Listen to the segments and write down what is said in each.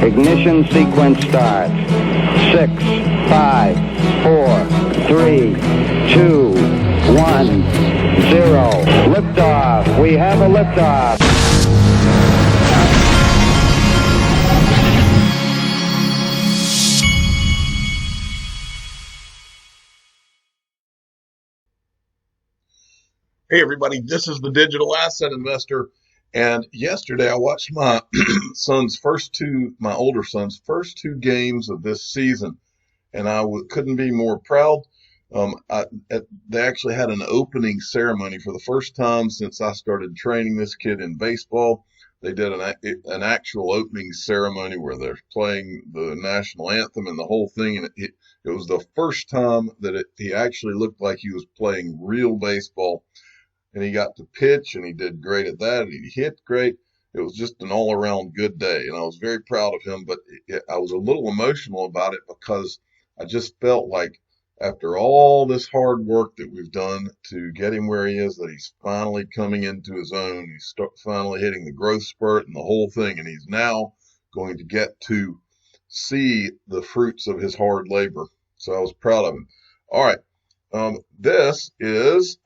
Ignition sequence starts. 6, 5, 4, 3, 2, 1, 0. Liftoff. We have a liftoff. Hey everybody, this is the Digital Asset Investor, and yesterday I watched my my older son's first two games of this season, and I couldn't be more proud. They actually had an opening ceremony for the first time since I started training this kid in baseball. They did an actual opening ceremony where they're playing the national anthem and the whole thing, and it was the first time that he actually looked like he was playing real baseball. And he got to pitch, and he did great at that, and he hit great. It was just an all-around good day, and I was very proud of him, but I was a little emotional about it because I just felt like after all this hard work that we've done to get him where he is, that he's finally coming into his own. He's finally hitting the growth spurt and the whole thing, and he's now going to get to see the fruits of his hard labor. So I was proud of him. All right, this is...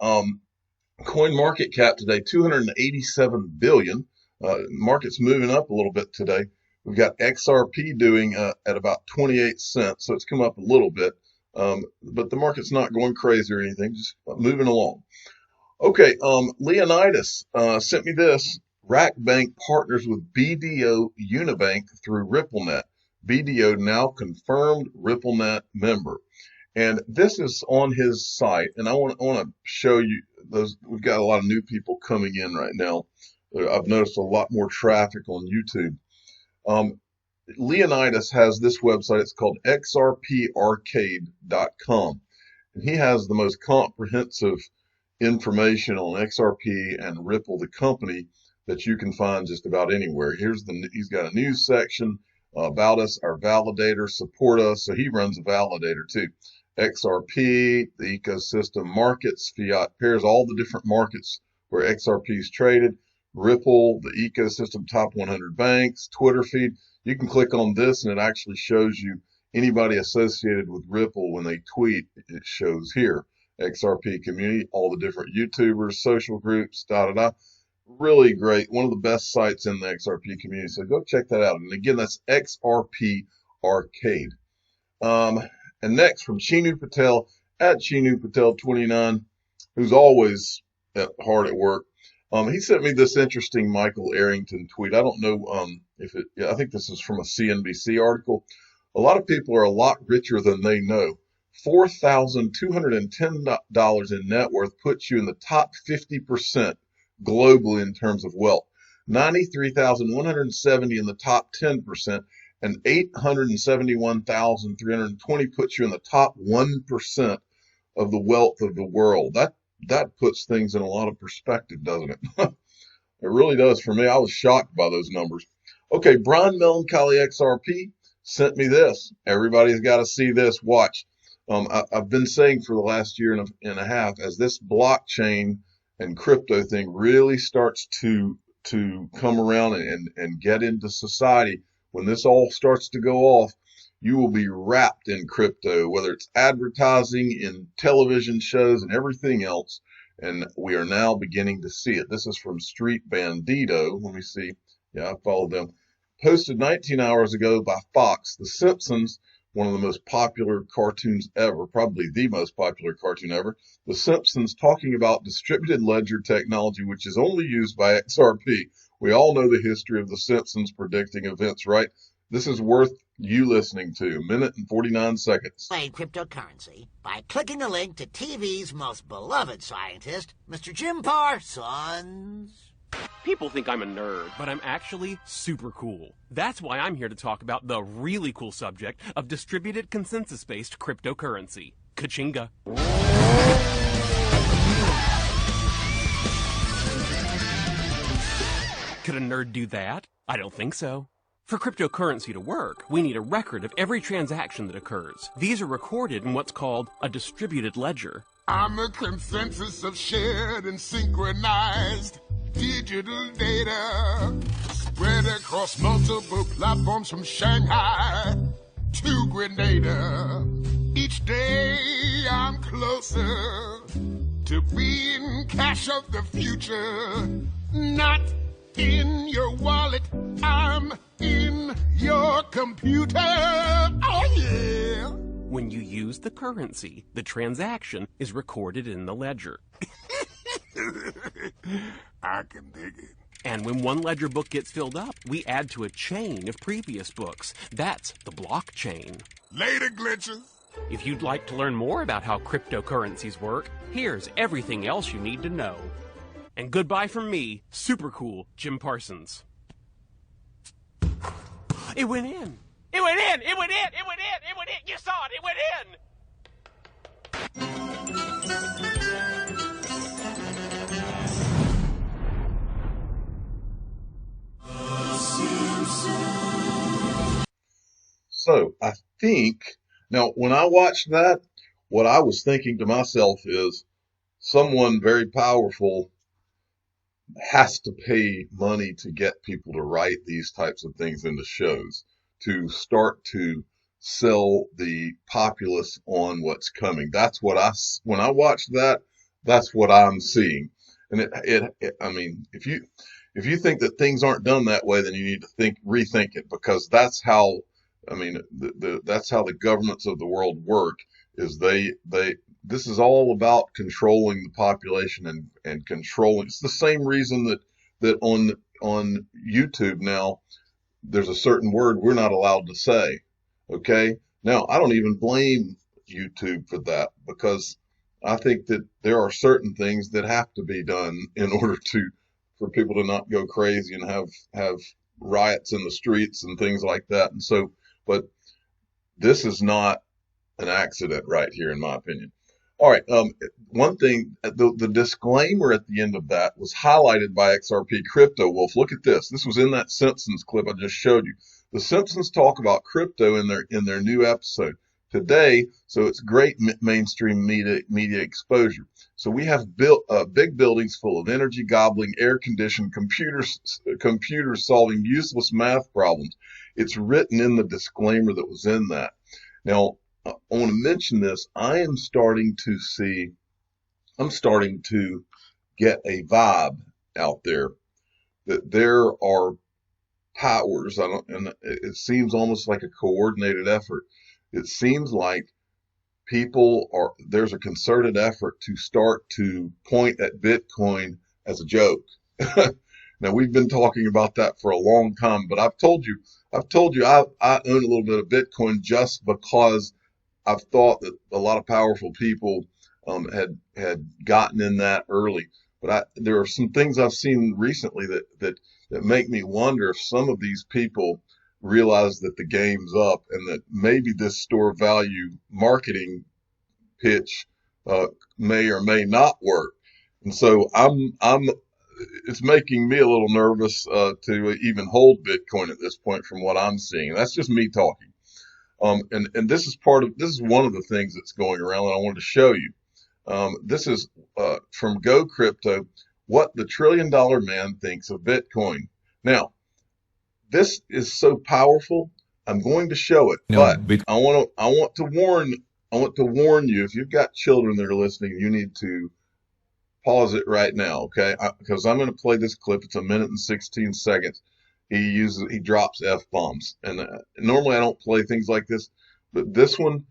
Coin market cap today, 287 billion. Market's moving up a little bit today. We've got XRP doing at about 28 cents, so it's come up a little bit. But the market's not going crazy or anything, just moving along. Okay, Leonidas sent me this. Rack Bank partners with BDO Unibank through RippleNet. BDO now confirmed RippleNet member. And this is on his site, and I want to show you those. We've got a lot of new people coming in right now. I've noticed a lot more traffic on YouTube. Leonidas has this website. It's called XRParcade.com. And he has the most comprehensive information on XRP and Ripple, the company, that you can find just about anywhere. He's got a news section about us, our validator, support us. So he runs a validator too. XRP, the ecosystem, markets, fiat pairs, all the different markets where XRP is traded, Ripple, the ecosystem, top 100 banks, Twitter feed. You can click on this and it actually shows you anybody associated with Ripple when they tweet. It shows here, XRP community, all the different YouTubers, social groups, Really great. One of the best sites in the XRP community. So go check that out. And again, that's XRP Arcade. And next from Chinu Patel at Chinu Patel 29, who's always hard at work. He sent me this interesting Michael Arrington tweet. I don't know I think this is from a CNBC article. A lot of people are a lot richer than they know. $4,210 in net worth puts you in the top 50% globally in terms of wealth. 93,170 in the top 10%. And 871,320 puts you in the top 1% of the wealth of the world. That puts things in a lot of perspective, doesn't it? It really does for me. I was shocked by those numbers. Okay, Brian Melancholy XRP sent me this. Everybody's got to see this. Watch. I've been saying for the last year and a half, as this blockchain and crypto thing really starts to come around and get into society, when this all starts to go off, you will be wrapped in crypto, whether it's advertising, in television shows, and everything else. And we are now beginning to see it. This is from Street Bandito. Let me see. Yeah, I followed them. Posted 19 hours ago by Fox. The Simpsons, one of the most popular cartoons ever, probably the most popular cartoon ever. The Simpsons talking about distributed ledger technology, which is only used by XRP. We all know the history of the Simpsons predicting events, right? This is worth you listening to. 1 minute and 49 seconds. Play cryptocurrency by clicking the link to TV's most beloved scientist, Mr. Jim Parsons. People think I'm a nerd, but I'm actually super cool. That's why I'm here to talk about the really cool subject of distributed consensus-based cryptocurrency. Kachinga. Could a nerd do that? I don't think so. For cryptocurrency to work, we need a record of every transaction that occurs. These are recorded in what's called a distributed ledger. I'm a consensus of shared and synchronized digital data Spread across multiple platforms from Shanghai to Grenada. Each day I'm closer to being cash of the future. Not in your wallet, I'm in your computer. Oh yeah! When you use the currency, the transaction is recorded in the ledger. I can dig it. And when one ledger book gets filled up, we add to a chain of previous books. That's the blockchain. Later, glitches. If you'd like to learn more about how cryptocurrencies work, here's everything else you need to know. And goodbye from me, super cool Jim Parsons. It went in. It went in. It went in. It went in. It went in. You saw it. It went in. So I think, now when I watched that, what I was thinking to myself is someone very powerful has to pay money to get people to write these types of things into shows, to start to sell the populace on what's coming. That's what when I watch that, that's what I'm seeing. And I mean, if you think that things aren't done that way, then you need to rethink it, because that's how, I mean, that's how the governments of the world work, is this is all about controlling the population and controlling. It's the same reason that on YouTube now, there's a certain word we're not allowed to say. Okay. Now, I don't even blame YouTube for that, because I think that there are certain things that have to be done in order for people to not go crazy and have riots in the streets and things like that. And so, but this is not an accident right here, in my opinion. All right. One thing, the disclaimer at the end of that was highlighted by XRP Crypto Wolf. Look at this. This was in that Simpsons clip I just showed you. The Simpsons talk about crypto in their new episode today. So it's great mainstream media exposure. So we have built big buildings full of energy gobbling, air conditioned computers solving useless math problems. It's written in the disclaimer that was in that. Now, I want to mention this. I'm starting to get a vibe out there that there are powers, and it seems almost like a coordinated effort. It seems like there's a concerted effort to start to point at Bitcoin as a joke. Now, we've been talking about that for a long time, but I've told you I own a little bit of Bitcoin just because I've thought that a lot of powerful people had gotten in that early. But there are some things I've seen recently that make me wonder if some of these people realize that the game's up, and that maybe this store value marketing pitch may or may not work. And so it's making me a little nervous to even hold Bitcoin at this point from what I'm seeing. That's just me talking. And this is one of the things that's going around that I wanted to show you. This is from Go Crypto, what the $1 trillion man thinks of Bitcoin. Now, this is so powerful. I'm going to show it, but I want to warn you. If you've got children that are listening, you need to pause it right now, okay? Because I'm going to play this clip. It's 1 minute and 16 seconds. He drops F-bombs, and normally I don't play things like this, but this one,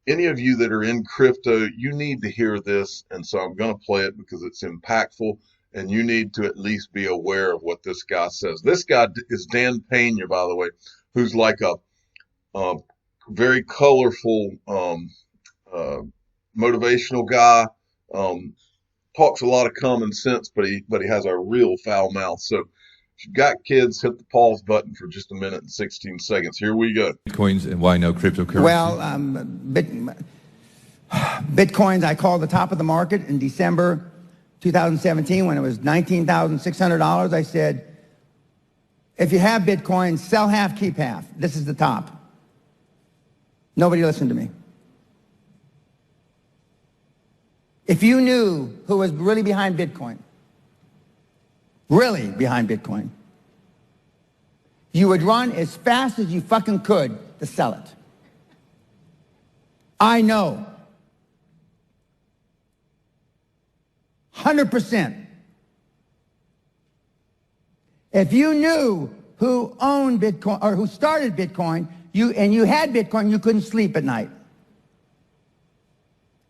any of you that are in crypto, you need to hear this, and so I'm going to play it because it's impactful, and you need to at least be aware of what this guy says. This guy is Dan Peña, by the way, who's like a very colorful motivational guy. Talks a lot of common sense, but he has a real foul mouth. So if you've got kids, hit the pause button for just 1 minute and 16 seconds. Here we go. Bitcoins and why no cryptocurrency? Well, Bitcoins, I called the top of the market in December 2017 when it was $19,600. I said, if you have Bitcoin, sell half, keep half. This is the top. Nobody listened to me. If you knew who was really behind Bitcoin, you would run as fast as you fucking could to sell it. I know. 100%. If you knew who owned Bitcoin or who started Bitcoin, and you had Bitcoin, you couldn't sleep at night.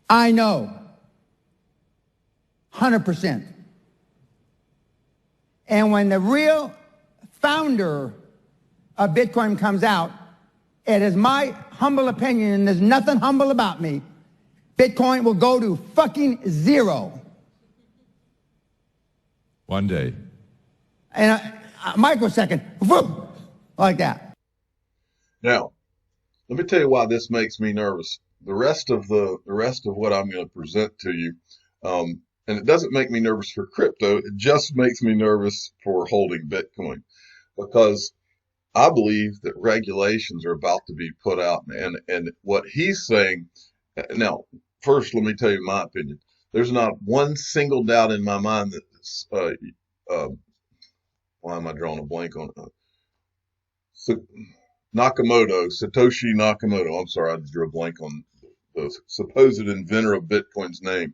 I know. 100%. And when the real founder of Bitcoin comes out, it is my humble opinion, and there's nothing humble about me, Bitcoin will go to fucking zero. One day. And a microsecond, whoop, like that. Now, let me tell you why this makes me nervous. The rest of what I'm going to present to you, and it doesn't make me nervous for crypto. It just makes me nervous for holding Bitcoin, because I believe that regulations are about to be put out, and what he's saying. Now, first, let me tell you my opinion. There's not one single doubt in my mind that why am I drawing a blank on it? Satoshi Nakamoto. I'm sorry, I drew a blank on the supposed inventor of Bitcoin's name.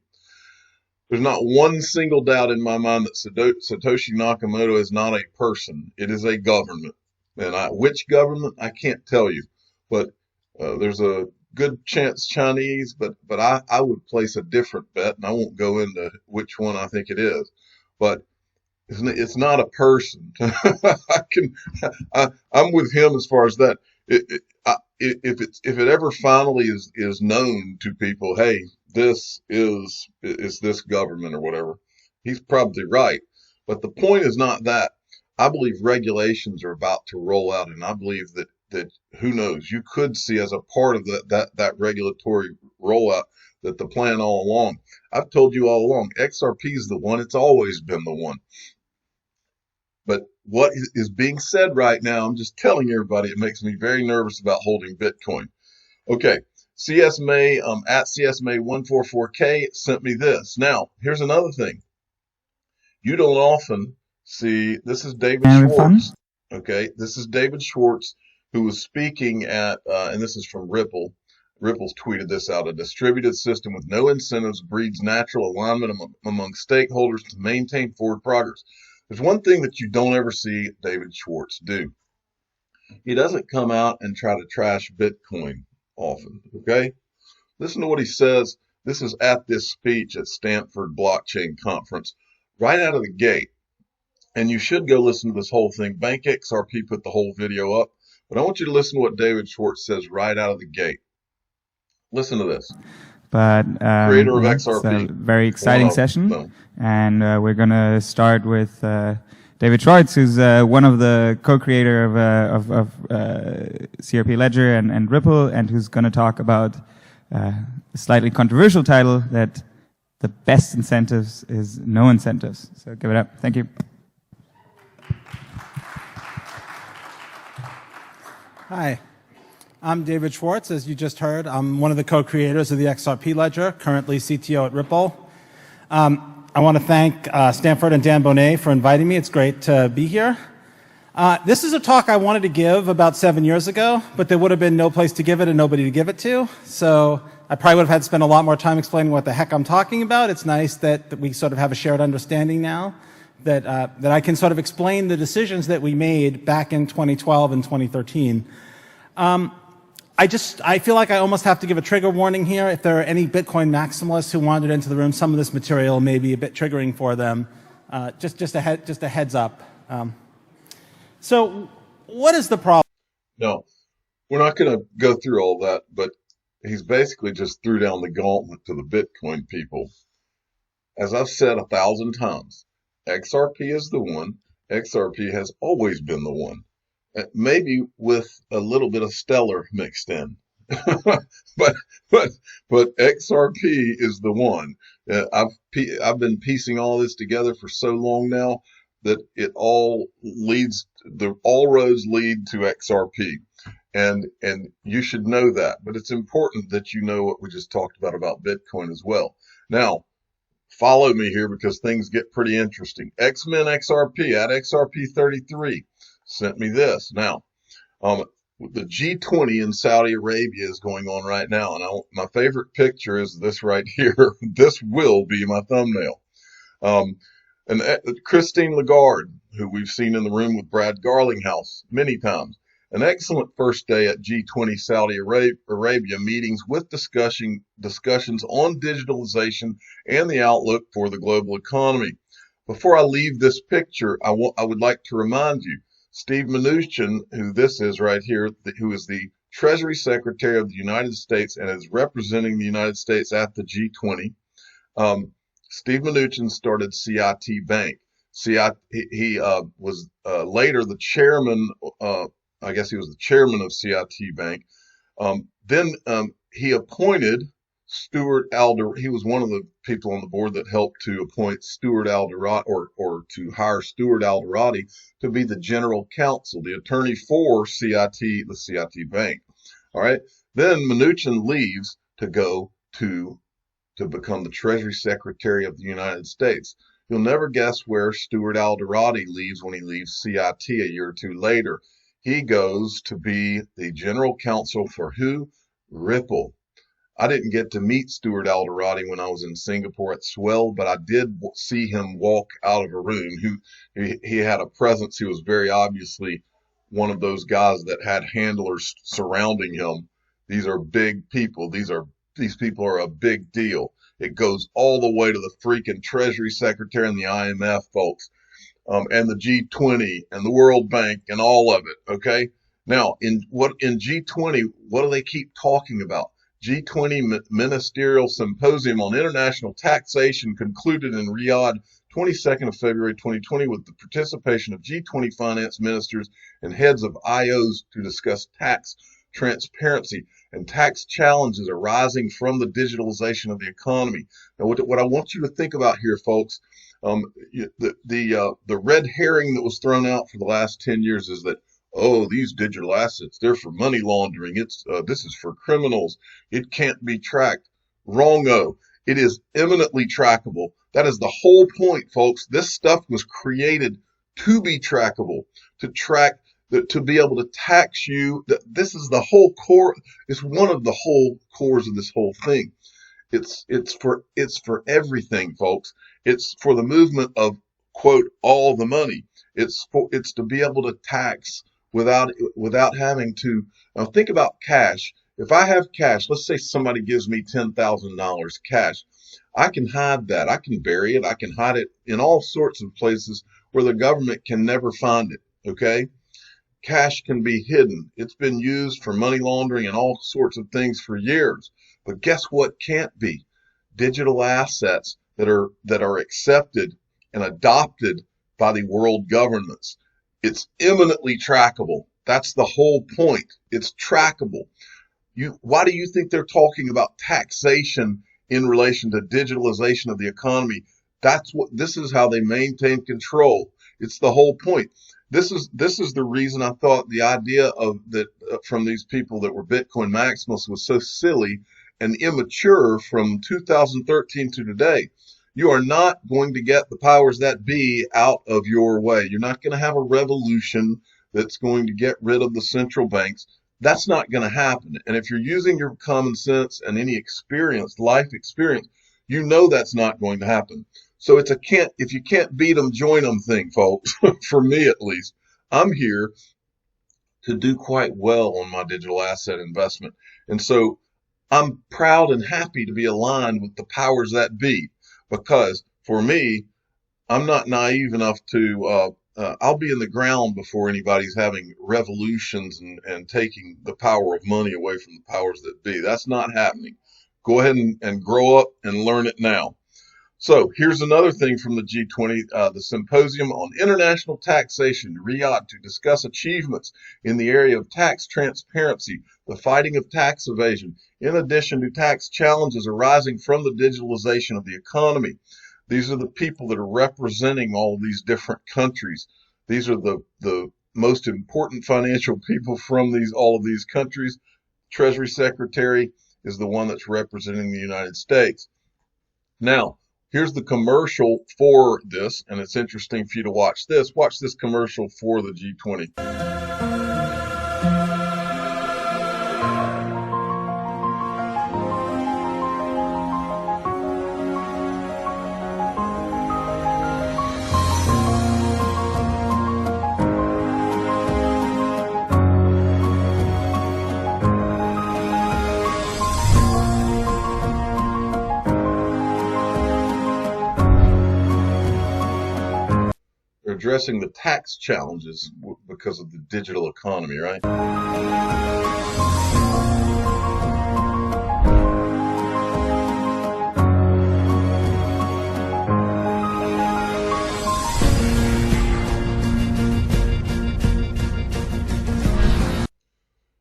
There's not one single doubt in my mind that Satoshi Nakamoto is not a person. It is a government. And which government, I can't tell you. But there's a good chance Chinese, but I would place a different bet, and I won't go into which one I think it is. But it's not a person. I'm with him as far as that. If it ever finally is known to people, hey, this is this government or whatever, he's probably right. But the point is not that. I believe regulations are about to roll out, and I believe that who knows, you could see as a part of that regulatory rollout that the plan all along. I've told you all along, XRP is the one. It's always been the one. But what is being said right now, I'm just telling everybody, it makes me very nervous about holding Bitcoin. Okay, CSMA at CSMA144K sent me this. Now, here's another thing. You don't often see, this is David Schwartz. Okay, this is David Schwartz, who was speaking at, and this is from Ripple. Ripple's tweeted this out. A distributed system with no incentives breeds natural alignment among stakeholders to maintain forward progress. There's one thing that you don't ever see David Schwartz do. He doesn't come out and try to trash Bitcoin often, okay? Listen to what he says. This is at this speech at Stanford Blockchain Conference, right out of the gate. And you should go listen to this whole thing. Bank XRP put the whole video up. But I want you to listen to what David Schwartz says right out of the gate. Listen to this. But creator of XRP. It's a very exciting session, and we're going to start with David Schwartz, who's one of the co-creator of CRP Ledger and Ripple, and who's going to talk about a slightly controversial title that the best incentives is no incentives. So give it up. Thank you. Hi. I'm David Schwartz, as you just heard. I'm one of the co-creators of the XRP Ledger, currently CTO at Ripple. I want to thank Stanford and Dan Bonet for inviting me. It's great to be here. This is a talk I wanted to give about 7 years ago, but there would have been no place to give it and nobody to give it to. So I probably would have had to spend a lot more time explaining what the heck I'm talking about. It's nice that we sort of have a shared understanding now, that I can sort of explain the decisions that we made back in 2012 and 2013. I feel like I almost have to give a trigger warning here. If there are any Bitcoin maximalists who wandered into the room, some of this material may be a bit triggering for them. Just a heads up. So what is the problem? No, we're not going to go through all that, but he's basically just threw down the gauntlet to the Bitcoin people. As I've said 1,000 times, XRP is the one. XRP has always been the one. Maybe with a little bit of Stellar mixed in, but XRP is the one. I've been piecing all this together for so long now that it all roads lead to XRP, and you should know that. But it's important that you know what we just talked about Bitcoin as well. Now, follow me here because things get pretty interesting. XMIN XRP at XRP 33. sent me this. Now, the G20 in Saudi Arabia is going on right now, and my favorite picture is this right here. This will be my thumbnail. And Christine Lagarde, who we've seen in the room with Brad Garlinghouse many times, an excellent first day at G20 Saudi Arabia meetings with discussions on digitalization and the outlook for the global economy. Before I leave this picture, I would like to remind you, Steve Mnuchin, who this is right here, who is the Treasury Secretary of the United States and is representing the United States at the G20. Steve Mnuchin started CIT Bank. He was later the chairman, I guess he was the chairman of CIT Bank. Then he appointed Stuart Alder. He was one of the people on the board that helped to appoint Stuart Alderati, or to hire Stuart Alderati to be the general counsel, the attorney for the CIT Bank. All right. Then Mnuchin leaves to go to become the Treasury Secretary of the United States. You'll never guess where Stuart Alderati leaves when he leaves CIT a year or two later. He goes to be the general counsel for who? Ripple. I didn't get to meet Stuart Alderati when I was in Singapore at Swell, but I did see him walk out of a room. He had a presence. He was very obviously one of those guys that had handlers surrounding him. These are big people. These people are a big deal. It goes all the way to the freaking Treasury Secretary and the IMF folks, and the G20 and the World Bank and all of it. Okay. Now, in G20, what do they keep talking about? G20 Ministerial Symposium on International Taxation concluded in Riyadh 22nd of February 2020 with the participation of G20 finance ministers and heads of IOs to discuss tax transparency and tax challenges arising from the digitalization of the economy. Now, what I want you to think about here, folks, the red herring that was thrown out for the last 10 years is that, oh, these digital assets, they're for money laundering. This is for criminals. It can't be tracked. Wrong-o. It is eminently trackable. That is the whole point, folks. This stuff was created to be trackable, to be able to tax you. This is the whole core. It's one of the whole cores of this whole thing. It's for everything, folks. It's for the movement of, quote, all the money. It's to be able to tax without having to. Now think about cash. If I have cash, let's say somebody gives me $10,000 cash, I can hide that. I can bury it. I can hide it in all sorts of places where the government can never find it. Okay? Cash can be hidden. It's been used for money laundering and all sorts of things for years. But guess what can't be? Digital assets that are accepted and adopted by the world governments. It's eminently trackable. That's the whole point. It's trackable. Why do you think they're talking about taxation in relation to digitalization of the economy? This is how they maintain control. It's the whole point. This is the reason I thought the idea of that from these people that were Bitcoin maximalists was so silly and immature from 2013 to today. You are not going to get the powers that be out of your way. You're not going to have a revolution that's going to get rid of the central banks. That's not going to happen. And if you're using your common sense and any life experience, you know that's not going to happen. So if you can't beat them, join them thing, folks. For me, at least, I'm here to do quite well on my digital asset investment. And so I'm proud and happy to be aligned with the powers that be, because for me, I'm not naive enough to, I'll be in the ground before anybody's having revolutions and taking the power of money away from the powers that be. That's not happening. Go ahead and grow up and learn it now. So here's another thing from the G20, the Symposium on International Taxation, Riyadh, to discuss achievements in the area of tax transparency, the fighting of tax evasion, in addition to tax challenges arising from the digitalization of the economy. These are the people that are representing all of these different countries. These are the most important financial people from all of these countries. Treasury Secretary is the one that's representing the United States. Now, Here's the commercial for this, and it's interesting for you to watch this. Watch this commercial for the G20. Addressing the tax challenges because of the digital economy, right?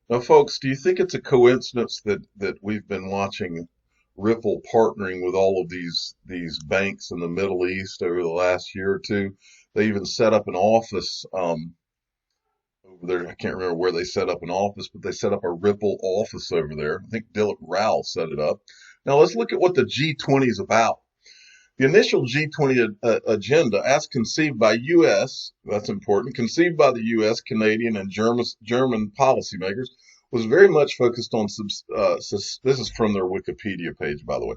Now, folks, do you think it's a coincidence that we've been watching Ripple partnering with all of these banks in the Middle East over the last year or two? They even set up an office over there. I can't remember where they set up an office, but they set up a Ripple office over there. I think Dilip Rao set it up. Now let's look at what the G20 is about. The initial G20 agenda, as conceived by U.S., that's important, conceived by the U.S., Canadian, and German policymakers, was very much focused on, this is from their Wikipedia page, by the way,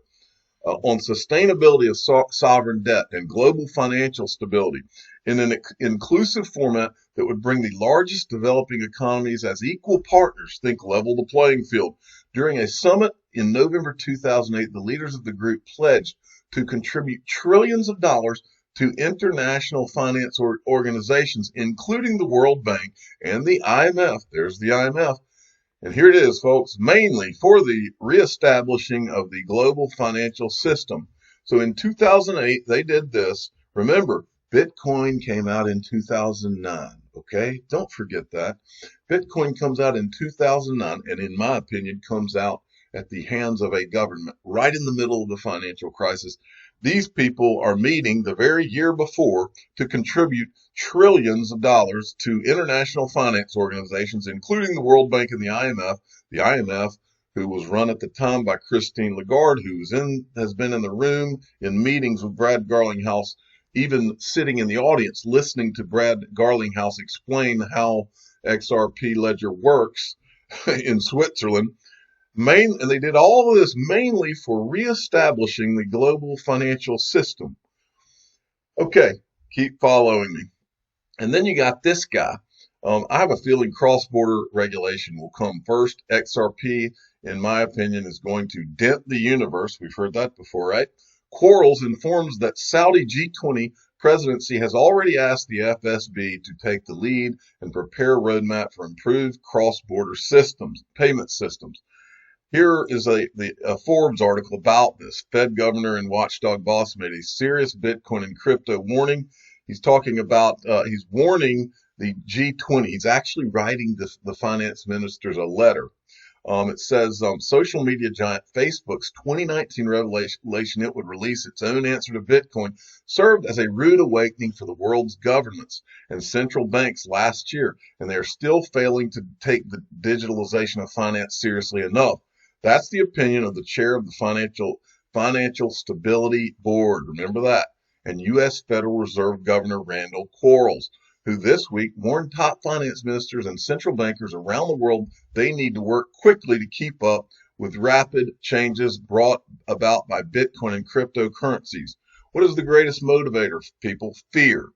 on sustainability of sovereign debt and global financial stability in an inclusive format that would bring the largest developing economies as equal partners, think level the playing field. During a summit in November 2008, the leaders of the group pledged to contribute trillions of dollars to international finance organizations, including the World Bank and the IMF. There's the IMF. And here it is, folks, mainly for the reestablishing of the global financial system. So in 2008, they did this. Remember, Bitcoin came out in 2009, okay? Don't forget that. Bitcoin comes out in 2009, and in my opinion, comes out at the hands of a government right in the middle of the financial crisis. These people are meeting the very year before to contribute trillions of dollars to international finance organizations, including the World Bank and the IMF. The IMF, who was run at the time by Christine Lagarde, has been in the room in meetings with Brad Garlinghouse, even sitting in the audience listening to Brad Garlinghouse explain how XRP ledger works in Switzerland. And they did all of this mainly for reestablishing the global financial system. Okay, keep following me. And then you got this guy. I have a feeling cross-border regulation will come first. XRP, in my opinion, is going to dent the universe. We've heard that before, right? Quarles informs that Saudi G20 presidency has already asked the FSB to take the lead and prepare a roadmap for improved cross-border payment systems. Here is a Forbes article about this. Fed governor and watchdog boss made a serious Bitcoin and crypto warning. He's talking about, he's warning the G20. He's actually writing the finance ministers a letter. It says social media giant Facebook's 2019 revelation it would release its own answer to Bitcoin served as a rude awakening for the world's governments and central banks last year, and they are still failing to take the digitalization of finance seriously enough. That's the opinion of the chair of the Financial Stability Board. Remember that. And U.S. Federal Reserve Governor Randall Quarles, who this week warned top finance ministers and central bankers around the world they need to work quickly to keep up with rapid changes brought about by Bitcoin and cryptocurrencies. What is the greatest motivator, people? Fear.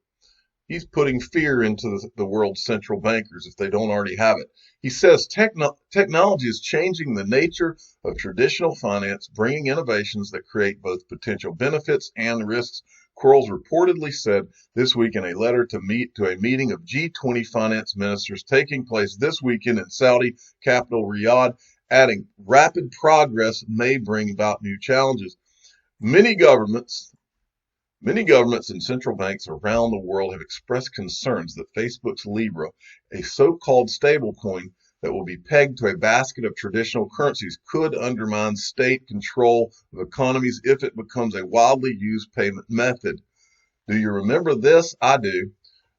He's putting fear into the world's central bankers if they don't already have it. He says technology is changing the nature of traditional finance, bringing innovations that create both potential benefits and risks. Quarles reportedly said this week in a letter to a meeting of G20 finance ministers taking place this weekend in Saudi capital Riyadh, adding rapid progress may bring about new challenges. Many governments and central banks around the world have expressed concerns that Facebook's Libra, a so-called stablecoin that will be pegged to a basket of traditional currencies, could undermine state control of economies if it becomes a widely used payment method. Do you remember this? I do.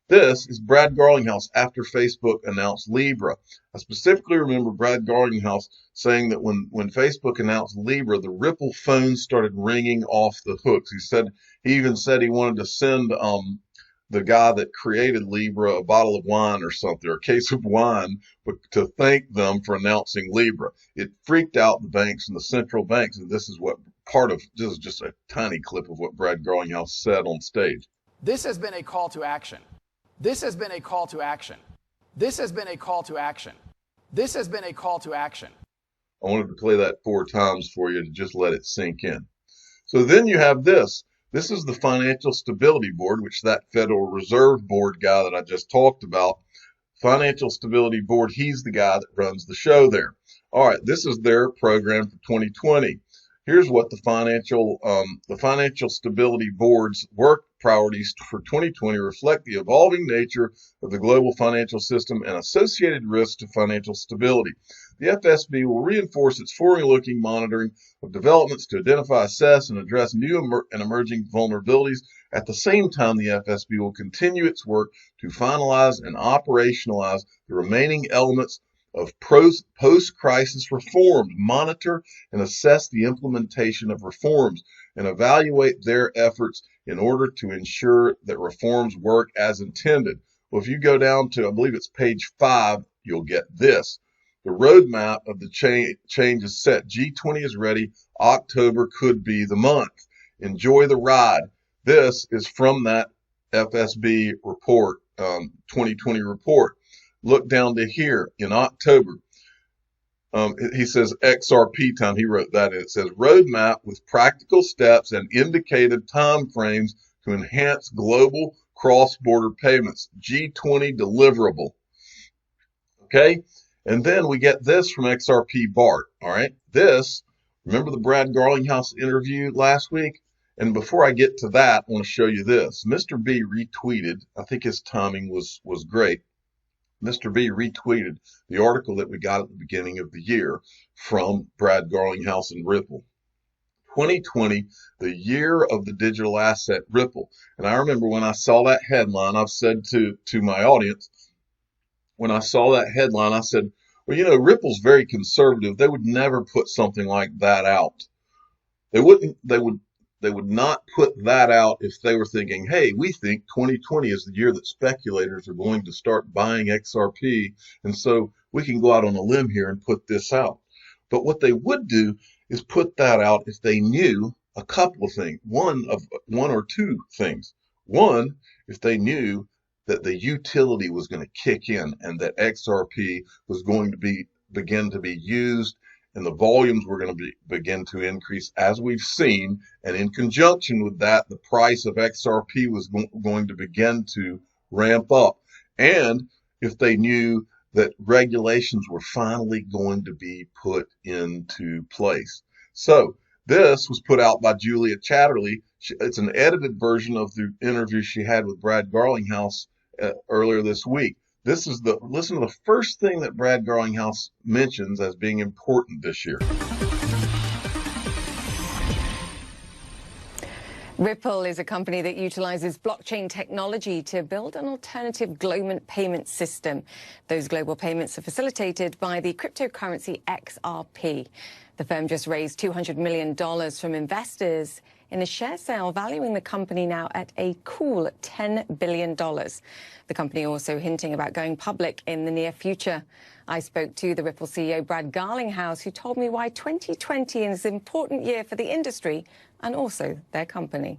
This is Brad Garlinghouse after Facebook announced Libra. I specifically remember Brad Garlinghouse saying that when Facebook announced Libra, the Ripple phones started ringing off the hooks. He even said he wanted to send the guy that created Libra a bottle of wine or something, or a case of wine, but to thank them for announcing Libra. It freaked out the banks and the central banks, and this is just a tiny clip of what Brad Garlinghouse said on stage. This has been a call to action. This has been a call to action. This has been a call to action. This has been a call to action. I wanted to play that 4 times for you to just let it sink in. So then you have this. This is the Financial Stability Board, which that Federal Reserve Board guy that I just talked about, Financial Stability Board, he's the guy that runs the show there. All right, this is their program for 2020. Here's what the Financial Stability Board's work priorities for 2020 reflect: the evolving nature of the global financial system and associated risks to financial stability. The FSB will reinforce its forward-looking monitoring of developments to identify, assess, and address new and emerging vulnerabilities. At the same time, the FSB will continue its work to finalize and operationalize the remaining elements of post-crisis reforms, monitor and assess the implementation of reforms, and evaluate their efforts in order to ensure that reforms work as intended. Well, if you go down to, I believe it's page 5, you'll get this. The roadmap of the change is set. G20 is ready. October could be the month. Enjoy the ride. This is from that FSB report, 2020 report. Look down to here in October. He says XRP time. He wrote that. It says roadmap with practical steps and indicative time frames to enhance global cross-border payments. G20 deliverable. Okay. And then we get this from XRP Bart. All right. This, remember the Brad Garlinghouse interview last week? And before I get to that, I want to show you this. Mr. B retweeted. I think his timing was great. Mr. B retweeted the article that we got at the beginning of the year from Brad Garlinghouse and Ripple. 2020, the year of the digital asset Ripple. And I remember when I saw that headline, I've said to my audience, when I saw that headline, I said, well, you know, Ripple's very conservative. They would never put something like that out. They would not put that out if they were thinking, hey, we think 2020 is the year that speculators are going to start buying XRP, and so we can go out on a limb here and put this out. But what they would do is put that out if they knew a couple of things, one or two things. One, if they knew that the utility was going to kick in and that XRP was going to begin to be used, and the volumes were going to begin to increase as we've seen. And in conjunction with that, the price of XRP was going to begin to ramp up. And if they knew that regulations were finally going to be put into place. So this was put out by Julia Chatterley. It's an edited version of the interview she had with Brad Garlinghouse earlier this week. Listen to the first thing that Brad Garlinghouse mentions as being important this year. Ripple is a company that utilizes blockchain technology to build an alternative global payment system. Those global payments are facilitated by the cryptocurrency XRP. The firm just raised $200 million from investors in a share sale, valuing the company now at a cool $10 billion. The company also hinting about going public in the near future. I spoke to the Ripple CEO, Brad Garlinghouse, who told me why 2020 is an important year for the industry and also their company.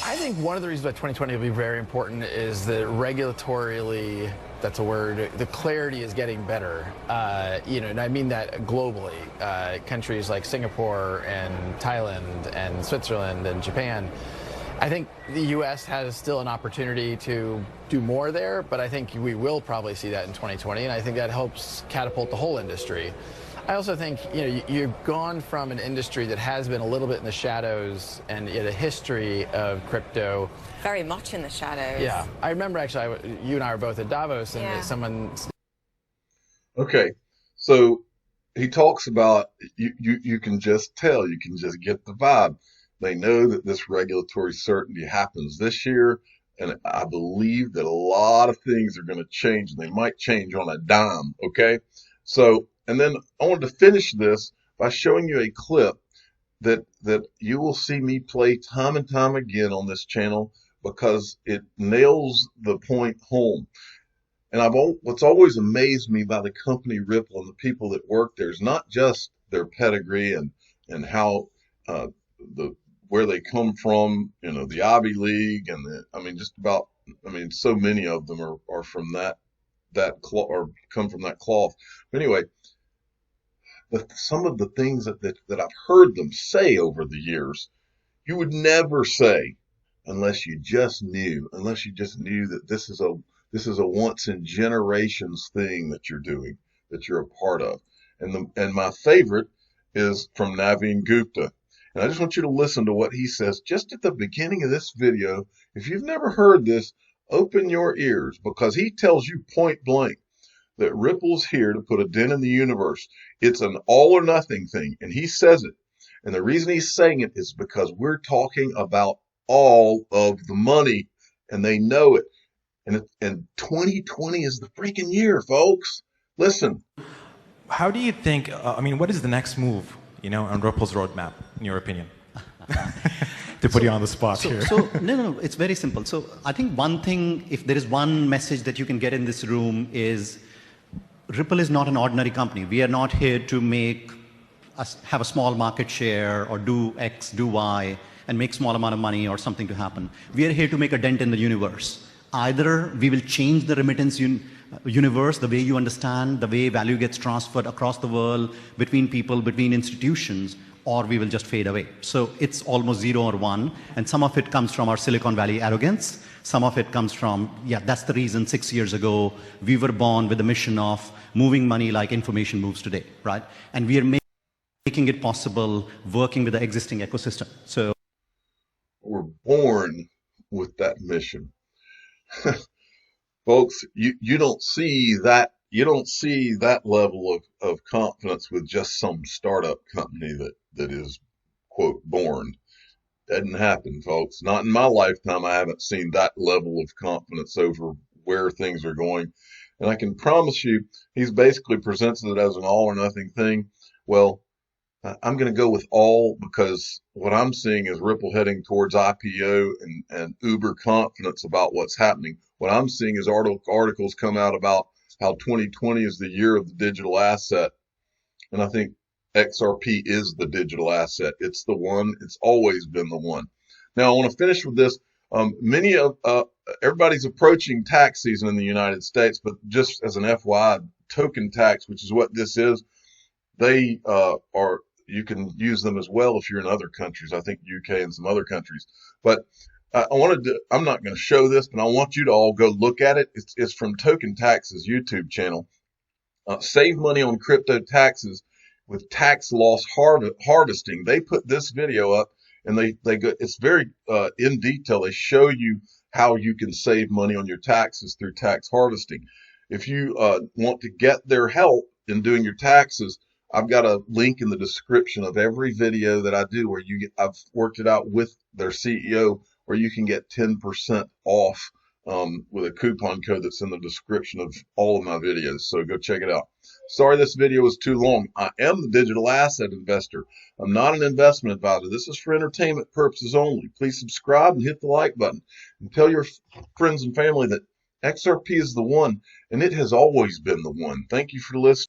I think one of the reasons why 2020 will be very important is that regulatorily, that's a word, the clarity is getting better. And I mean that globally. Countries like Singapore and Thailand and Switzerland and Japan. I think the U.S. has still an opportunity to do more there, but I think we will probably see that in 2020, and I think that helps catapult the whole industry. I also think, you've gone from an industry that has been a little bit in the shadows and in a history of crypto. Very much in the shadows. Yeah. I remember, actually, you and I were both at Davos, and someone... Okay, so he talks about, you can just tell, you can just get the vibe. They know that this regulatory certainty happens this year, And I believe that a lot of things are going to change, and they might change on a dime, okay? So, and then I wanted to finish this by showing you a clip that you will see me play time and time again on this channel because it nails the point home. And what's always amazed me by the company Ripple and the people that work there is not just their pedigree and how where they come from, the Ivy League, and so many of them are from that cloth, or come from that cloth. But anyway, some of the things that I've heard them say over the years, you would never say unless you just knew that this is a once in generations thing that you're doing, that you're a part of. And my favorite is from Naveen Gupta. And I just want you to listen to what he says just at the beginning of this video. If you've never heard this, open your ears, because he tells you point blank that Ripple's here to put a dent in the universe. It's an all or nothing thing, and he says it. And the reason he's saying it is because we're talking about all of the money, and they know it. And 2020 is the freaking year, folks. Listen. How do you think, what is the next move, on Ripple's roadmap, in your opinion? To put you on the spot here. No, it's very simple. So I think one thing, if there is one message that you can get in this room, is Ripple is not an ordinary company. We are not here to have a small market share or do X, do Y, and make small amount of money or something to happen. We are here to make a dent in the universe. Either we will change the remittance universe, the way you understand, the way value gets transferred across the world, between people, between institutions, or we will just fade away. So it's almost 0 or 1, and some of it comes from our Silicon Valley arrogance. Some of it comes from, that's the reason 6 years ago we were born with the mission of moving money like information moves today, right? And we are making it possible working with the existing ecosystem. So we're born with that mission. Folks, you don't see that level of confidence with just some startup company that is, quote, born. Doesn't happen, folks. Not in my lifetime. I haven't seen that level of confidence over where things are going. And I can promise you, he's basically presents it as an all or nothing thing. Well, I'm going to go with all, because what I'm seeing is Ripple heading towards IPO and uber confidence about what's happening. What I'm seeing is articles come out about how 2020 is the year of the digital asset. And I think XRP is the digital asset. It's the one. It's always been the one. Now, I want to finish with this. Everybody's approaching tax season in the United States, but just as an FYI, token tax, which is what this is, they you can use them as well if you're in other countries. I think UK and some other countries. But I'm not going to show this, but I want you to all go look at it. It's from Token Tax's YouTube channel. Save money on crypto taxes with tax loss harvesting. They put this video up, and they go. It's very in detail. They show you how you can save money on your taxes through tax harvesting. If you want to get their help in doing your taxes, I've got a link in the description of every video that I do where I've worked it out with their CEO, where you can get 10% off with a coupon code that's in the description of all of my videos. So go check it out. Sorry this video was too long. I am the digital asset investor. I'm not an investment advisor. This is for entertainment purposes only. Please subscribe and hit the like button. And tell your friends and family that XRP is the one, and it has always been the one. Thank you for listening.